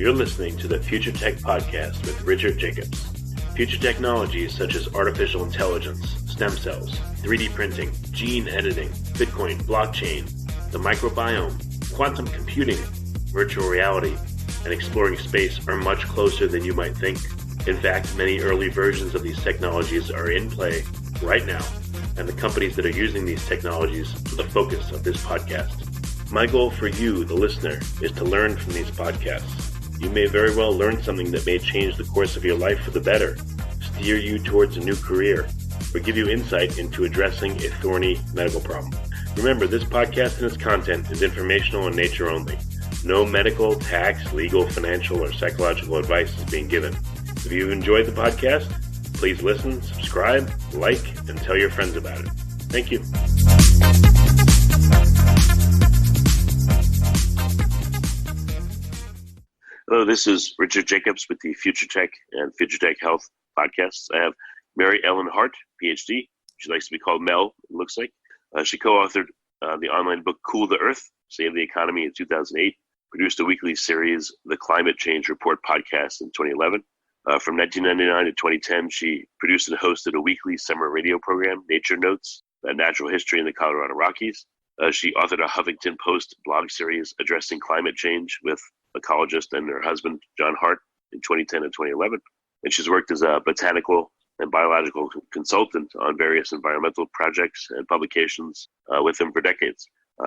You're listening to the Future Tech Podcast with Richard Jacobs. Future technologies such as artificial intelligence, stem cells, 3D printing, gene editing, Bitcoin, blockchain, the microbiome, quantum computing, virtual reality, and exploring space are much closer than you might think. In fact, many early versions of these technologies are in play right now, and the companies that are using these technologies are the focus of this podcast. My goal for you, the listener, is to learn from these podcasts. You may very well learn something that may change the course of your life for the better, steer you towards a new career, or give you insight into addressing a thorny medical problem. Remember, this podcast and its content is informational in nature only. No medical, tax, legal, financial, or psychological advice is being given. If you've enjoyed the podcast, please listen, subscribe, like, and tell your friends about it. Thank you. Hello, this is Richard Jacobs with the Future Tech and Future Tech Health podcasts. I have Mary Ellen Harte, PhD. She likes to be called Mel, it looks like. She co-authored the online book Cool the Earth, Save the Economy in 2008, produced a weekly series, The Climate Change Report podcast in 2011. From 1999 to 2010, she produced and hosted a weekly summer radio program, Nature Notes, Natural History in the Colorado Rockies. She authored a Huffington Post blog series addressing climate change with ecologist and her husband, John Harte, in 2010 and 2011. And she's worked as a botanical and biological consultant on various environmental projects and publications with him for decades.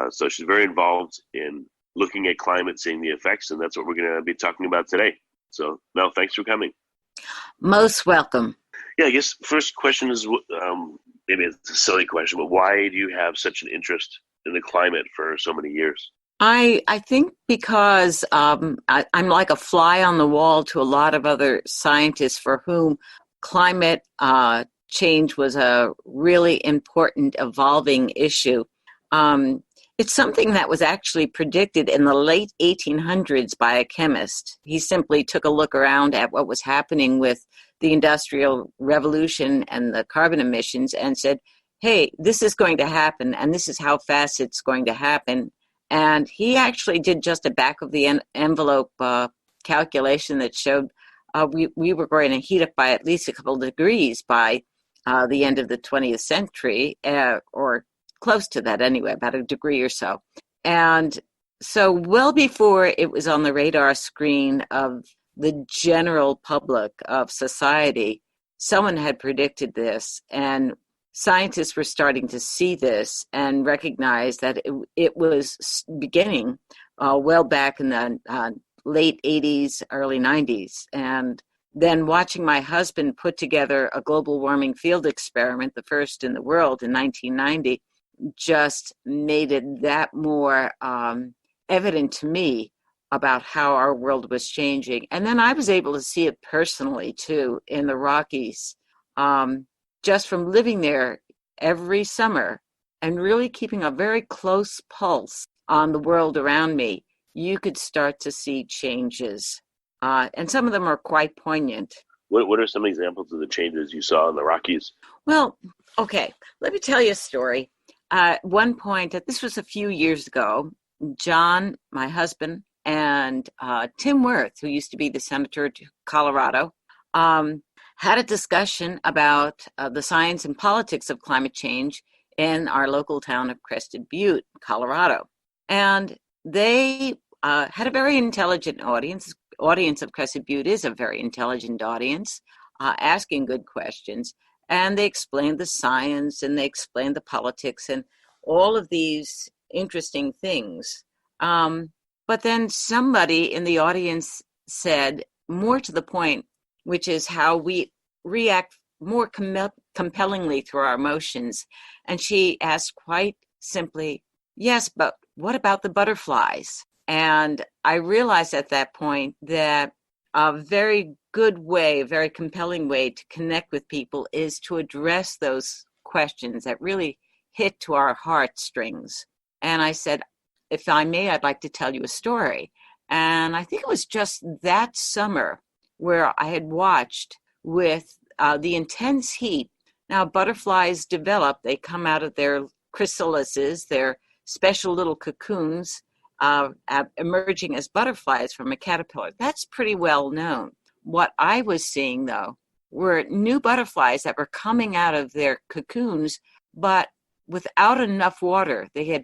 So she's very involved in looking at climate, seeing the effects, and that's what we're going to be talking about today. So, Mel, thanks for coming. Most welcome. Yeah, I guess first question is, maybe it's a silly question, but why do you have such an interest in the climate for so many years? I think because I'm like a fly on the wall to a lot of other scientists for whom climate change was a really important evolving issue. It's something that was actually predicted in the late 1800s by a chemist. He simply took a look around at what was happening with the Industrial Revolution and the carbon emissions and said, hey, this is going to happen, and this is how fast it's going to happen. And he actually did just a back of the envelope calculation that showed we were going to heat up by at least a couple of degrees by the end of the 20th century, or close to that anyway, about a degree or so. And so well before it was on the radar screen of the general public of society, someone had predicted this, and scientists were starting to see this and recognize that it was beginning well back in the late 80s, early 90s. And then watching my husband put together a global warming field experiment, the first in the world in 1990, just made it that more evident to me about how our world was changing. And then I was able to see it personally, too, in the Rockies. Just from living there every summer and really keeping a very close pulse on the world around me, you could start to see changes. And some of them are quite poignant. What are some examples of the changes you saw in the Rockies? Well, okay, let me tell you a story. At one point, this was a few years ago, John, my husband, and Tim Wirth, who used to be the senator to Colorado, had a discussion about the science and politics of climate change in our local town of Crested Butte, Colorado. And they had a very intelligent audience. Audience of Crested Butte is a very intelligent audience, asking good questions. And they explained the science and they explained the politics and all of these interesting things. But then somebody in the audience said, more to the point, which is how we react more compellingly through our emotions. And she asked quite simply, yes, but what about the butterflies? And I realized at that point that a very good way, a very compelling way to connect with people is to address those questions that really hit to our heartstrings. And I said, if I may, I'd like to tell you a story. And I think it was just that summer where I had watched with the intense heat. Now, butterflies develop, they come out of their chrysalises, their special little cocoons, emerging as butterflies from a caterpillar. That's pretty well known. What I was seeing, though, were new butterflies that were coming out of their cocoons, but without enough water. They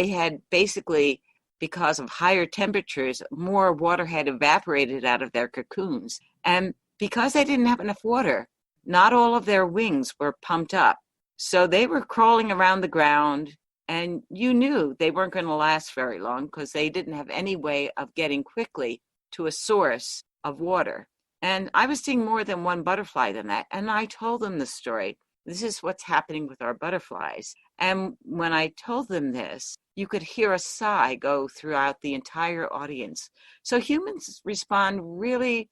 had basically, because of higher temperatures, more water had evaporated out of their cocoons. And because they didn't have enough water, not all of their wings were pumped up. So they were crawling around the ground, and you knew they weren't going to last very long because they didn't have any way of getting quickly to a source of water. And I was seeing more than one butterfly than that. And I told them the story. This is what's happening with our butterflies. And when I told them this, you could hear a sigh go throughout the entire audience. So humans respond really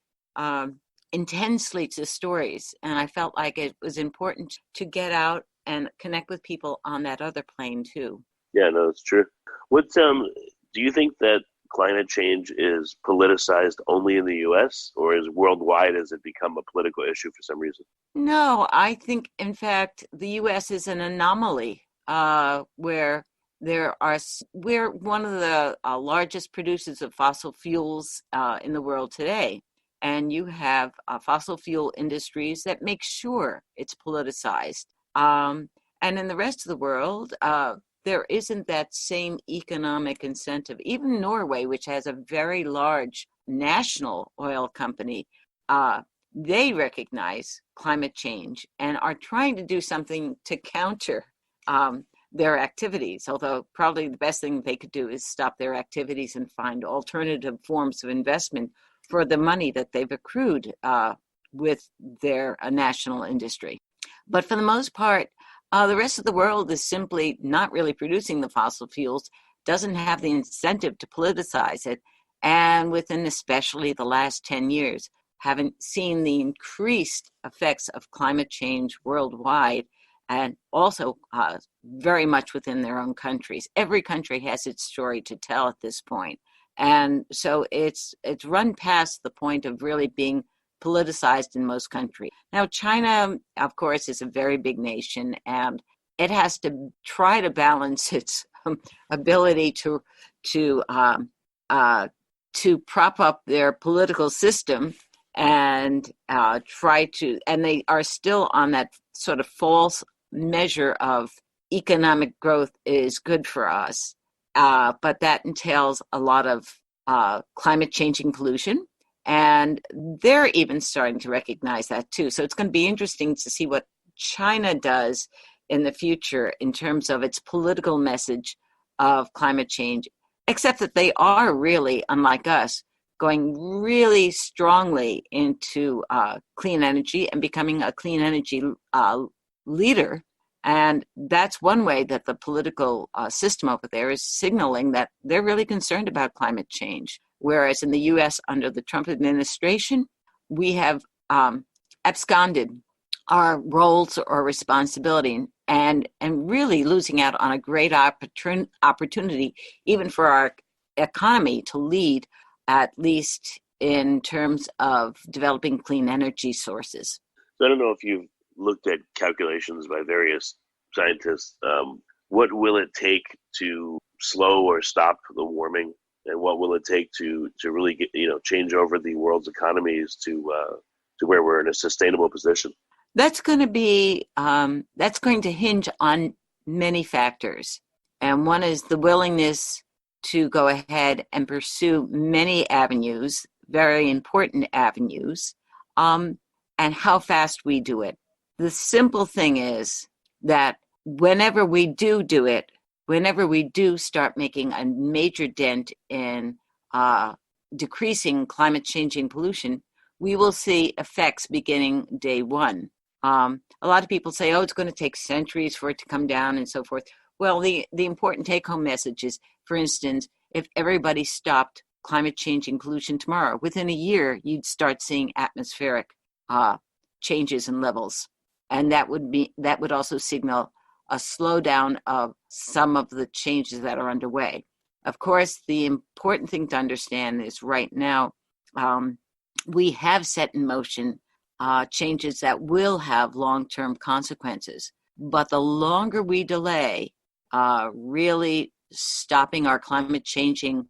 intensely to stories. And I felt like it was important to get out and connect with people on that other plane too. Yeah, no, it's true. Do you think that climate change is politicized only in the U.S. or is worldwide? Has it become a political issue for some reason? No, I think, in fact, the U.S. is an anomaly where we're one of the largest producers of fossil fuels in the world today. And you have fossil fuel industries that make sure it's politicized. And in the rest of the world, there isn't that same economic incentive. Even Norway, which has a very large national oil company, they recognize climate change and are trying to do something to counter their activities, although probably the best thing they could do is stop their activities and find alternative forms of investment for the money that they've accrued with their national industry. But for the most part, the rest of the world is simply not really producing the fossil fuels, doesn't have the incentive to politicize it, and within especially the last 10 years, haven't seen the increased effects of climate change worldwide, and also very much within their own countries. Every country has its story to tell at this point. And so it's run past the point of really being politicized in most countries. Now, China, of course, is a very big nation, and it has to try to balance its ability to prop up their political system and and they are still on that sort of false measure of economic growth is good for us. But that entails a lot of climate changing pollution. And they're even starting to recognize that too. So it's going to be interesting to see what China does in the future in terms of its political message of climate change, except that they are really, unlike us, going really strongly into clean energy and becoming a clean energy leader. And that's one way that the political system over there is signaling that they're really concerned about climate change. Whereas in the U.S., under the Trump administration, we have absconded our roles or responsibility and really losing out on a great opportunity, even for our economy, to lead, at least in terms of developing clean energy sources. So I don't know if you've looked at calculations by various scientists. What will it take to slow or stop the warming? And what will it take to really get, change over the world's economies to where we're in a sustainable position? That's going to hinge on many factors. And one is the willingness to go ahead and pursue many avenues, very important avenues, and how fast we do it. The simple thing is that whenever we do it, whenever we do start making a major dent in decreasing climate changing pollution, we will see effects beginning day one. A lot of people say, it's going to take centuries for it to come down and so forth. Well, the important take-home message is, for instance, if everybody stopped climate changing pollution tomorrow, within a year, you'd start seeing atmospheric changes in levels. And that would also signal a slowdown of some of the changes that are underway. Of course, the important thing to understand is right now, we have set in motion changes that will have long-term consequences. But the longer we delay really stopping our climate changing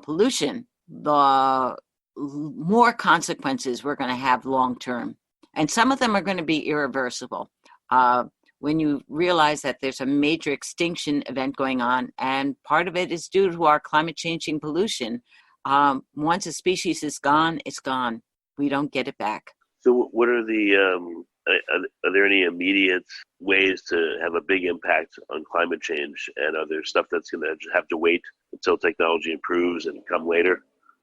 pollution, the more consequences we're going to have long term. And some of them are going to be irreversible. When you realize that there's a major extinction event going on, and part of it is due to our climate changing pollution, once a species is gone, it's gone. We don't get it back. So what are are there any immediate ways to have a big impact on climate change? And are there stuff that's going to have to wait until technology improves and come later?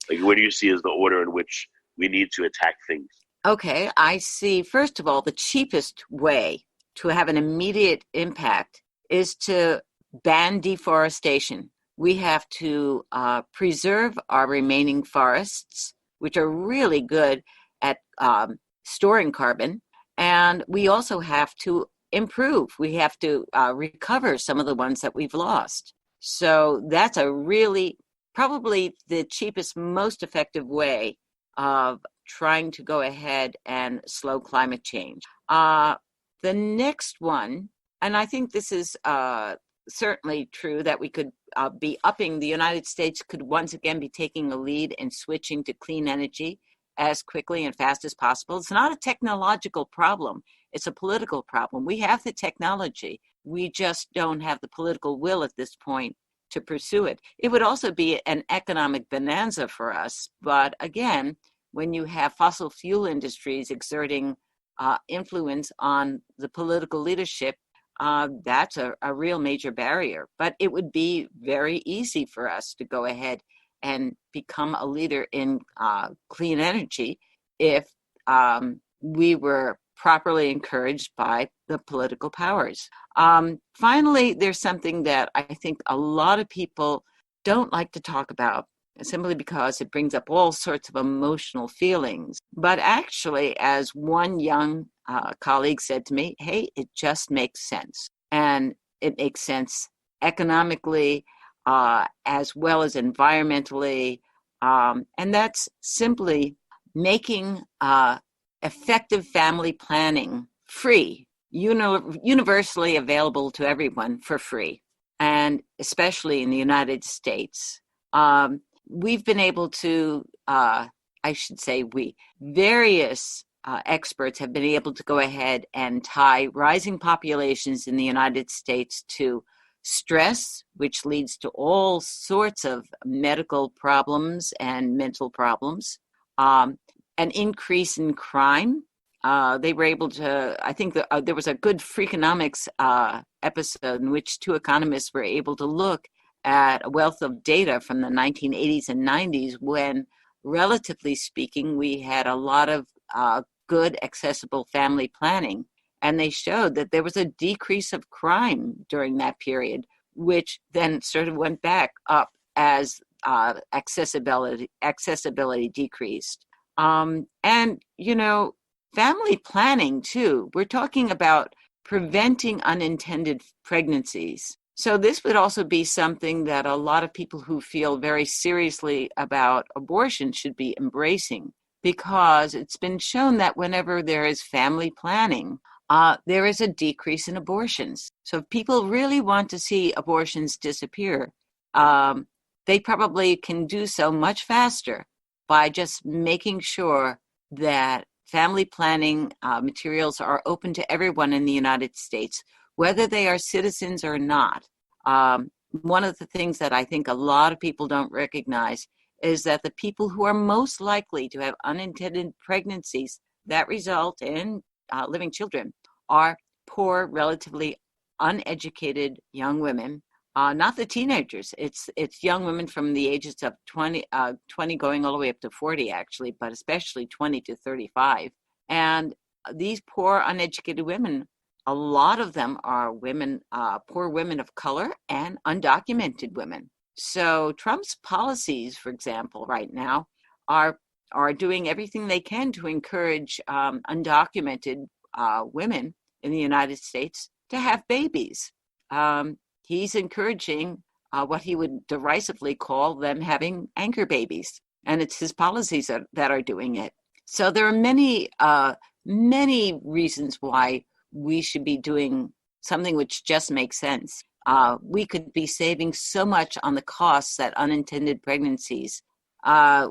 Like, what do you see as the order in which we need to attack things? Okay, I see, first of all, the cheapest way to have an immediate impact is to ban deforestation. We have to preserve our remaining forests, which are really good at storing carbon. And we also have to improve. We have to recover some of the ones that we've lost. So that's probably the cheapest, most effective way of trying to go ahead and slow climate change. The next one, and I think this is certainly true, that we could be upping, the United States could once again be taking a lead in switching to clean energy as quickly and fast as possible. It's not a technological problem. It's a political problem. We have the technology. We just don't have the political will at this point to pursue it. It would also be an economic bonanza for us. But again, when you have fossil fuel industries exerting influence on the political leadership, that's a real major barrier. But it would be very easy for us to go ahead and become a leader in clean energy if we were properly encouraged by the political powers. Finally, there's something that I think a lot of people don't like to talk about, simply because it brings up all sorts of emotional feelings. But actually, as one young colleague said to me, hey, it just makes sense. And it makes sense economically, as well as environmentally. And that's simply making effective family planning free, universally available to everyone for free, and especially in the United States. We've been able to, various experts have been able to go ahead and tie rising populations in the United States to stress, which leads to all sorts of medical problems and mental problems, an increase in crime. They were able to, I think there was a good Freakonomics episode in which two economists were able to look at a wealth of data from the 1980s and 90s when, relatively speaking, we had a lot of good, accessible family planning. And they showed that there was a decrease of crime during that period, which then sort of went back up as accessibility decreased. And, family planning, too. We're talking about preventing unintended pregnancies. So this would also be something that a lot of people who feel very seriously about abortion should be embracing, because it's been shown that whenever there is family planning, there is a decrease in abortions. So if people really want to see abortions disappear, they probably can do so much faster by just making sure that family planning materials are open to everyone in the United States, whether they are citizens or not. One of the things that I think a lot of people don't recognize is that the people who are most likely to have unintended pregnancies that result in living children are poor, relatively uneducated young women, not the teenagers. It's young women from the ages of 20 going all the way up to 40, actually, but especially 20 to 35. And these poor, uneducated women, a lot of them are women, poor women of color and undocumented women. So Trump's policies, for example, right now are doing everything they can to encourage undocumented women in the United States to have babies. He's encouraging what he would derisively call them having anchor babies, and it's his policies that are doing it. So there are many reasons why we should be doing something which just makes sense. we could be saving so much on the costs that unintended pregnancies.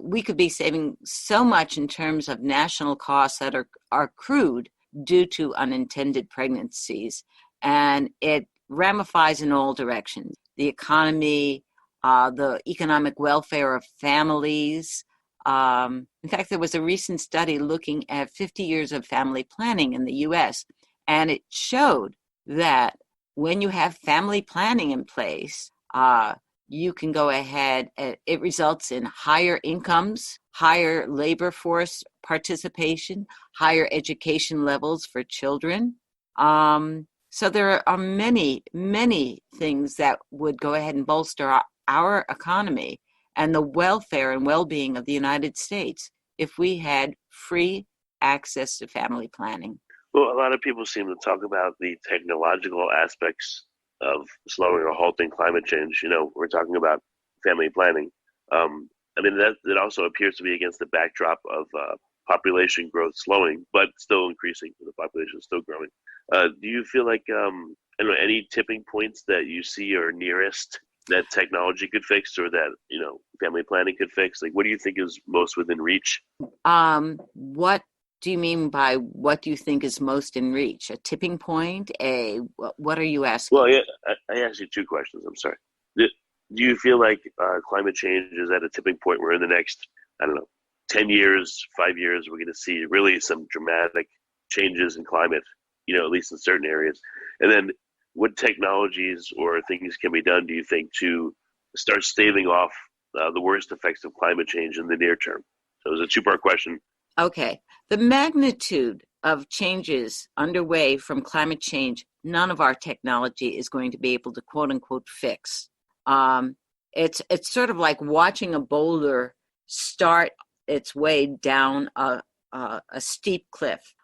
We could be saving so much in terms of national costs that are accrued due to unintended pregnancies. And it ramifies in all directions. The economy, the economic welfare of families. In fact, there was a recent study looking at 50 years of family planning in the U.S., and it showed that when you have family planning in place, you can go ahead. It results in higher incomes, higher labor force participation, higher education levels for children. So there are many, many things that would go ahead and bolster our economy and the welfare and well-being of the United States if we had free access to family planning. Well, a lot of people seem to talk about the technological aspects of slowing or halting climate change. You know, we're talking about family planning. I mean, that also appears to be against the backdrop of population growth slowing, but still increasing. The population is still growing. Do you feel like, I don't know, any tipping points that you see are nearest that technology could fix, or that, you know, family planning could fix? Like, what do you think is most within reach? What do you mean by what do you think is most in reach? A tipping point? What are you asking? Well, yeah, I asked you two questions. I'm sorry. Do you feel like climate change is at a tipping point where in the next, I don't know, 10 years, 5 years, we're going to see really some dramatic changes in climate, you know, at least in certain areas? And then what technologies or things can be done, do you think, to start staving off the worst effects of climate change in the near term? So it was a two-part question. Okay. The magnitude of changes underway from climate change, none of our technology is going to be able to quote unquote fix. It's sort of like watching a boulder start its way down a steep cliff.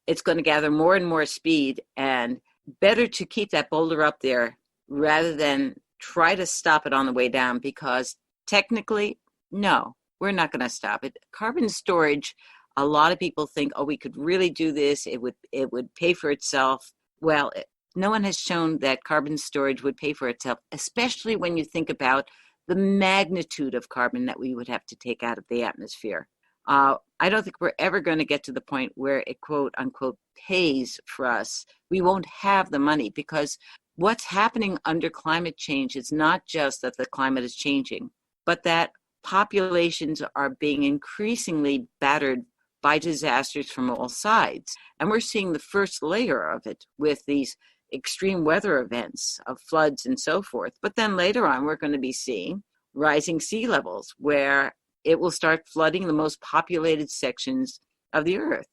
It's going to gather more and more speed, and better to keep that boulder up there rather than try to stop it on the way down, because technically, no, we're not going to stop it. Carbon storage, a lot of people think, oh, we could really do this. It would pay for itself. Well, no one has shown that carbon storage would pay for itself, especially when you think about the magnitude of carbon that we would have to take out of the atmosphere. I don't think we're ever going to get to the point where it quote unquote pays for us. We won't have the money, because what's happening under climate change is not just that the climate is changing, but that populations are being increasingly battered by disasters from all sides. And we're seeing the first layer of it with these extreme weather events of floods and so forth. But then later on, we're going to be seeing rising sea levels, where it will start flooding the most populated sections of the earth,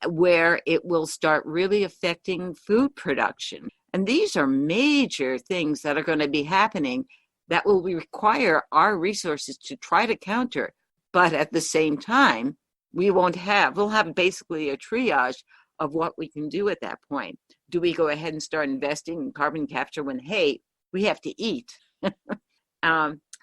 where it will start really affecting food production. And these are major things that are going to be happening that will require our resources to try to counter. But at the same time, we'll have basically a triage of what we can do at that point. Do we go ahead and start investing in carbon capture when, hey, we have to eat?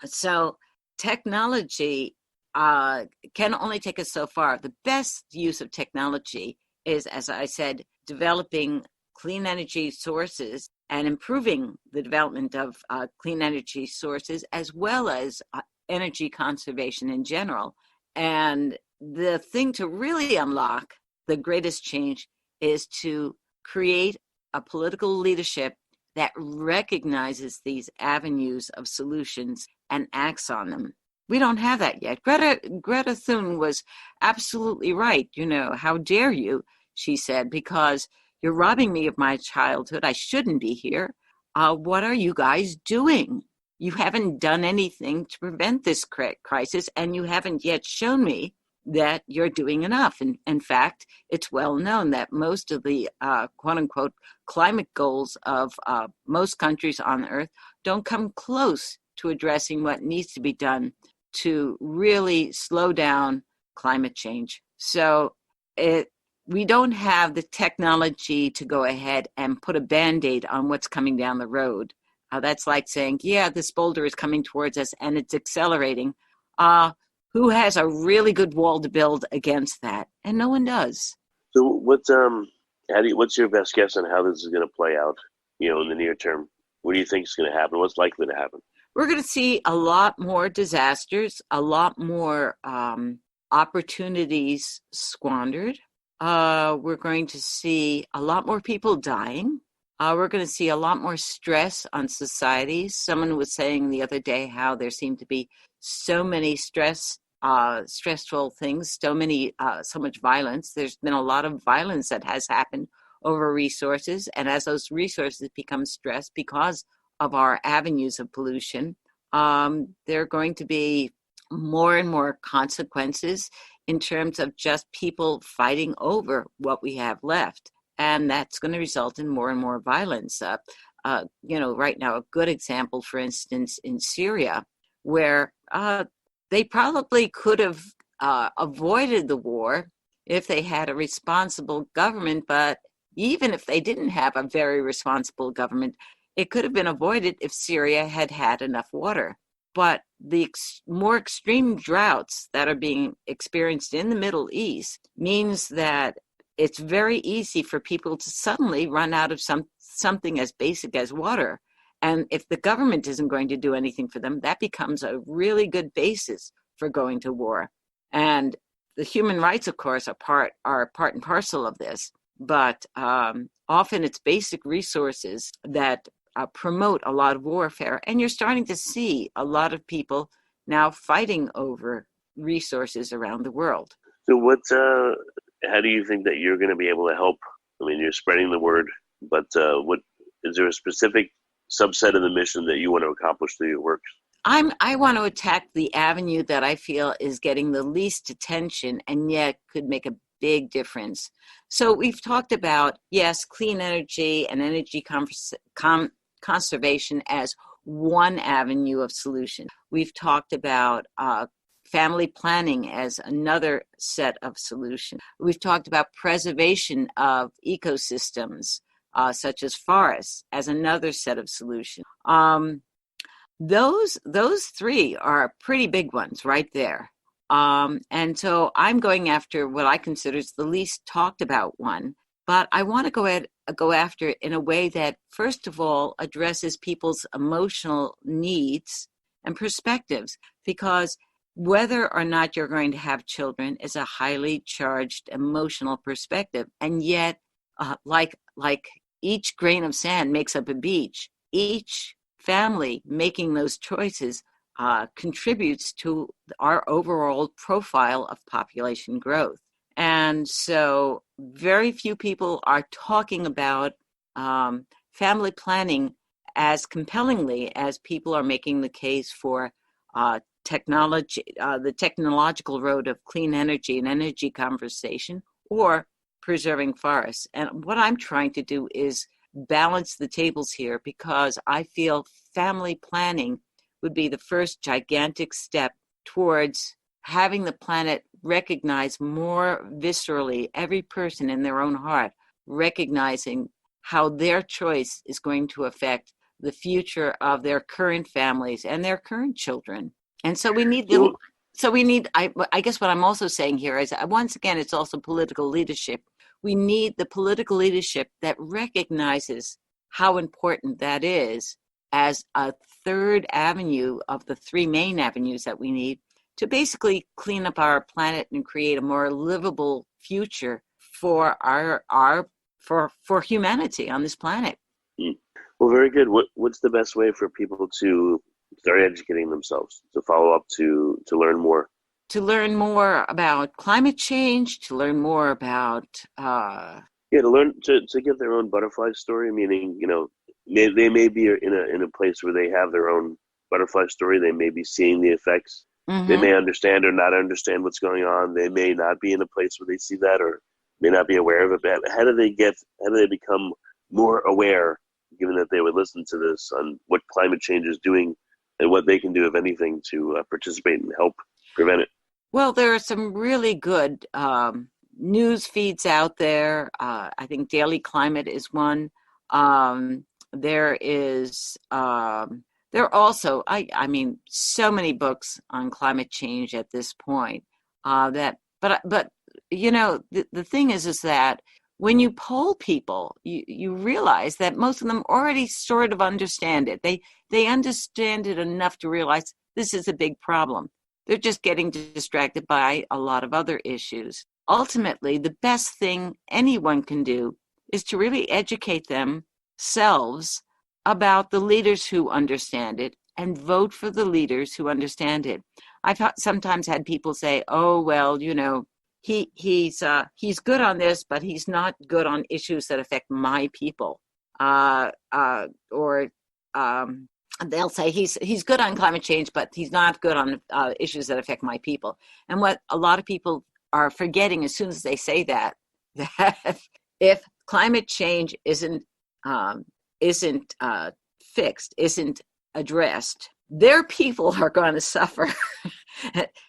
So technology can only take us so far. The best use of technology is, as I said, developing clean energy sources and improving the development of clean energy sources, as well as energy conservation in general. And the thing to really unlock the greatest change is to create a political leadership that recognizes these avenues of solutions and acts on them. We don't have that yet. Greta Thunberg was absolutely right. You know, how dare you, she said, because you're robbing me of my childhood. I shouldn't be here. What are you guys doing? You haven't done anything to prevent this crisis, and you haven't yet shown me that you're doing enough. And in fact, it's well known that most of the quote unquote climate goals of most countries on Earth don't come close to addressing what needs to be done to really slow down climate change. So we don't have the technology to go ahead and put a Band-Aid on what's coming down the road. That's like saying, yeah, this boulder is coming towards us and it's accelerating. Who has a really good wall to build against that? And no one does. So what's your best guess on how this is going to play out, you know, in the near term? What do you think is going to happen? What's likely to happen? We're going to see a lot more disasters, a lot more opportunities squandered. We're going to see a lot more people dying. We're going to see a lot more stress on societies. Someone was saying the other day how there seem to be so many stressful things, so much violence. There's been a lot of violence that has happened over resources, and as those resources become stressed because of our avenues of pollution, there are going to be more and more consequences in terms of just people fighting over what we have left. And that's going to result in more and more violence. Right now, a good example, for instance, in Syria, where they probably could have avoided the war if they had a responsible government. But even if they didn't have a very responsible government, it could have been avoided if Syria had had enough water. But the more extreme droughts that are being experienced in the Middle East means that it's very easy for people to suddenly run out of something as basic as water. And if the government isn't going to do anything for them, that becomes a really good basis for going to war. And the human rights, of course, are part and parcel of this. But often it's basic resources that promote a lot of warfare. And you're starting to see a lot of people now fighting over resources around the world. So how do you think that you're going to be able to help? I mean, you're spreading the word, but what is there a specific subset of the mission that you want to accomplish through your work? I want to attack the avenue that I feel is getting the least attention and yet could make a big difference. So we've talked about, yes, clean energy and energy conservation as one avenue of solution. We've talked about family planning as another set of solutions. We've talked about preservation of ecosystems, such as forests, as another set of solutions. Those three are pretty big ones right there. And so I'm going after what I consider is the least talked about one, but I want to go after it in a way that, first of all, addresses people's emotional needs and perspectives, because whether or not you're going to have children is a highly charged emotional perspective. And yet, like each grain of sand makes up a beach, each family making those choices contributes to our overall profile of population growth. And so very few people are talking about family planning as compellingly as people are making the case for technology, the technological road of clean energy and energy conservation, or preserving forests. And what I'm trying to do is balance the tables here, because I feel family planning would be the first gigantic step towards having the planet recognize more viscerally, every person in their own heart, recognizing how their choice is going to affect the future of their current families and their current children. And so we need I guess what I'm also saying here is, once again, it's also political leadership. We need the political leadership that recognizes how important that is as a third avenue of the three main avenues that we need to basically clean up our planet and create a more livable future for for humanity on this planet. Well, very good. What's the best way for people to start educating themselves, to follow up, to learn more? To learn more about climate change, to learn more about to learn to get their own butterfly story, meaning, they may be in a place where they have their own butterfly story. They may be seeing the effects. Mm-hmm. They may understand or not understand what's going on. They may not be in a place where they see that, or may not be aware of it. But how do they become more aware, given that they would listen to this, on what climate change is doing and what they can do, if anything, to participate and help prevent it? Well, there are some really good news feeds out there. I think Daily Climate is one. There are also, I mean, so many books on climate change at this point. The thing is that when you poll people, you realize that most of them already sort of understand it. They understand it enough to realize this is a big problem. They're just getting distracted by a lot of other issues. Ultimately, the best thing anyone can do is to really educate themselves about the leaders who understand it and vote for the leaders who understand it. I've sometimes had people say, "Oh, well, you know, he's good on this, but he's not good on issues that affect my people." Or they'll say he's good on climate change, but he's not good on issues that affect my people. And what a lot of people are forgetting as soon as they say that if climate change isn't fixed, isn't addressed, their people are going to suffer.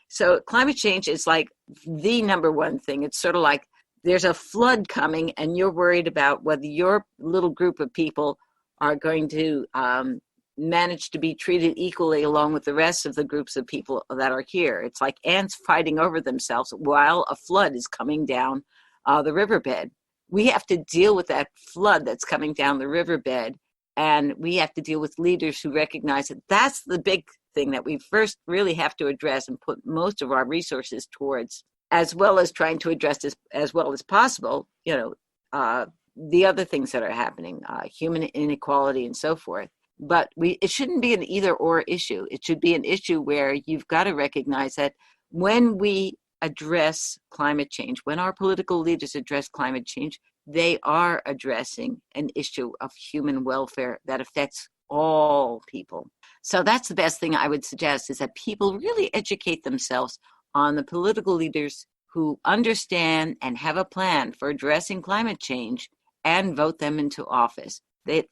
So climate change is like the number one thing. It's sort of like there's a flood coming and you're worried about whether your little group of people are going to manage to be treated equally along with the rest of the groups of people that are here. It's like ants fighting over themselves while a flood is coming down the riverbed. We have to deal with that flood that's coming down the riverbed, and we have to deal with leaders who recognize that that's the big thing that we first really have to address and put most of our resources towards, as well as trying to address this as well as possible, the other things that are happening, human inequality and so forth. But it shouldn't be an either or issue. It should be an issue where you've got to recognize that when we address climate change, when our political leaders address climate change, they are addressing an issue of human welfare that affects all people. So that's the best thing I would suggest, is that people really educate themselves on the political leaders who understand and have a plan for addressing climate change and vote them into office.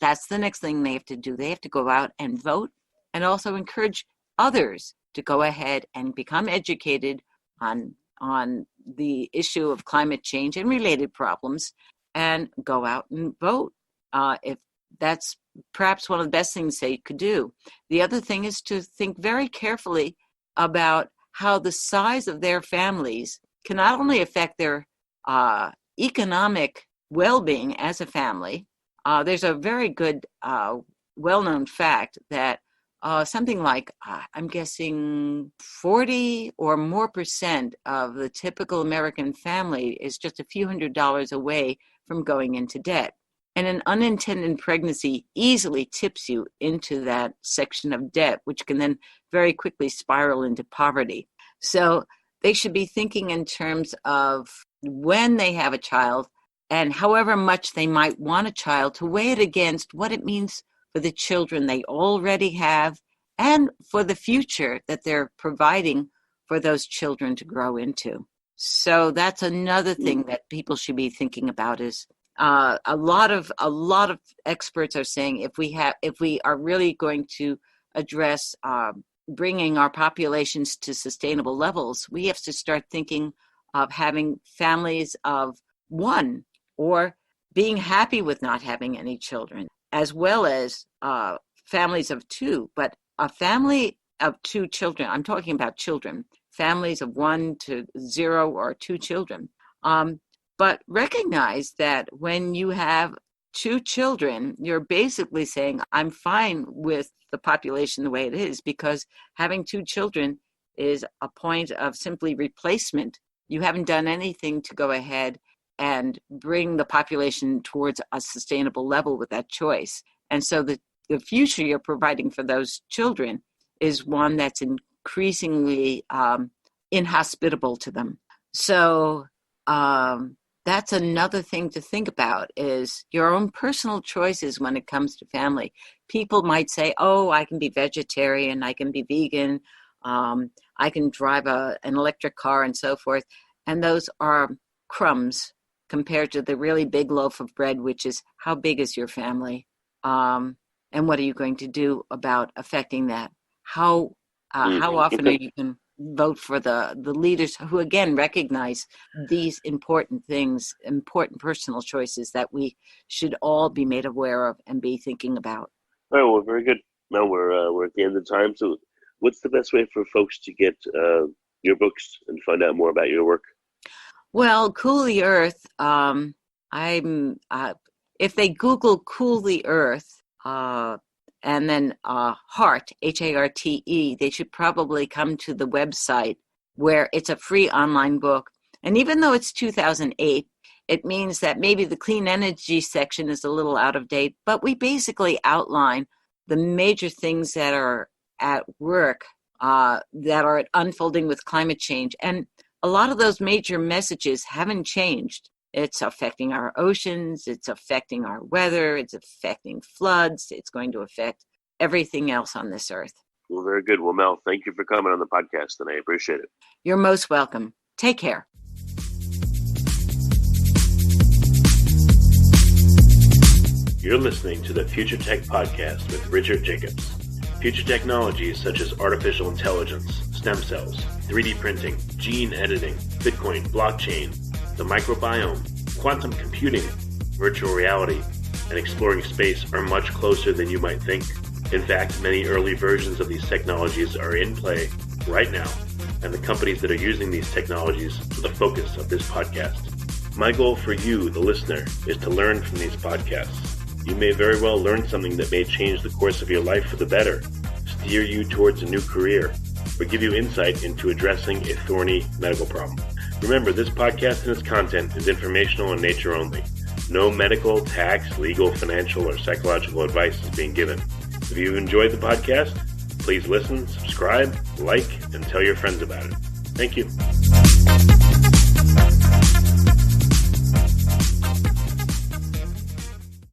That's the next thing they have to do. They have to go out and vote, and also encourage others to go ahead and become educated on the issue of climate change and related problems, and go out and vote. If that's perhaps one of the best things they could do. The other thing is to think very carefully about how the size of their families can not only affect their economic well-being as a family. There's a very good, well-known fact that something like, I'm guessing 40 or more % of the typical American family is just a few $100s away from going into debt. And an unintended pregnancy easily tips you into that section of debt, which can then very quickly spiral into poverty. So they should be thinking in terms of when they have a child, and however much they might want a child, to weigh it against what it means for the children they already have and for the future that they're providing for those children to grow into. So that's another thing that people should be thinking about. Is a lot of experts are saying if we are really going to address bringing our populations to sustainable levels, we have to start thinking of having families of one, or being happy with not having any children, as well as families of two. But a family of two children, I'm talking about children, families of 1 to 0 or 2 children. But recognize that when you have 2 children, you're basically saying, I'm fine with the population the way it is, because having 2 children is a point of simply replacement. You haven't done anything to go ahead and bring the population towards a sustainable level with that choice. And so the future you're providing for those children is one that's increasingly inhospitable to them. So that's another thing to think about, is your own personal choices when it comes to family. People might say, oh, I can be vegetarian, I can be vegan, I can drive an electric car and so forth. And those are crumbs compared to the really big loaf of bread, which is how big is your family? And what are you going to do about affecting that? How often are you going to vote for the leaders who, again, recognize these important things, important personal choices that we should all be made aware of and be thinking about? All right, well, very good. Now we're at the end of the time. So what's the best way for folks to get your books and find out more about your work? Well, Cool the Earth If they Google "Cool the Earth" and then Harte, Harte, they should probably come to the website where it's a free online book. And even though it's 2008, it means that maybe the clean energy section is a little out of date, but we basically outline the major things that are at work, that are unfolding with climate change. And a lot of those major messages haven't changed. It's affecting our oceans, it's affecting our weather, it's affecting floods, it's going to affect everything else on this earth. Well, very good. Well, Mel, thank you for coming on the podcast, and I appreciate it. You're most welcome. Take care. You're listening to the Future Tech Podcast with Richard Jacobs. Future technologies such as artificial intelligence, stem cells, 3D printing, gene editing, Bitcoin, blockchain, the microbiome, quantum computing, virtual reality, and exploring space are much closer than you might think. In fact, many early versions of these technologies are in play right now, and the companies that are using these technologies are the focus of this podcast. My goal for you, the listener, is to learn from these podcasts. You may very well learn something that may change the course of your life for the better, steer you towards a new career, or give you insight into addressing a thorny medical problem. Remember, this podcast and its content is informational in nature only. No medical, tax, legal, financial, or psychological advice is being given. If you've enjoyed the podcast, please listen, subscribe, like, and tell your friends about it. Thank you.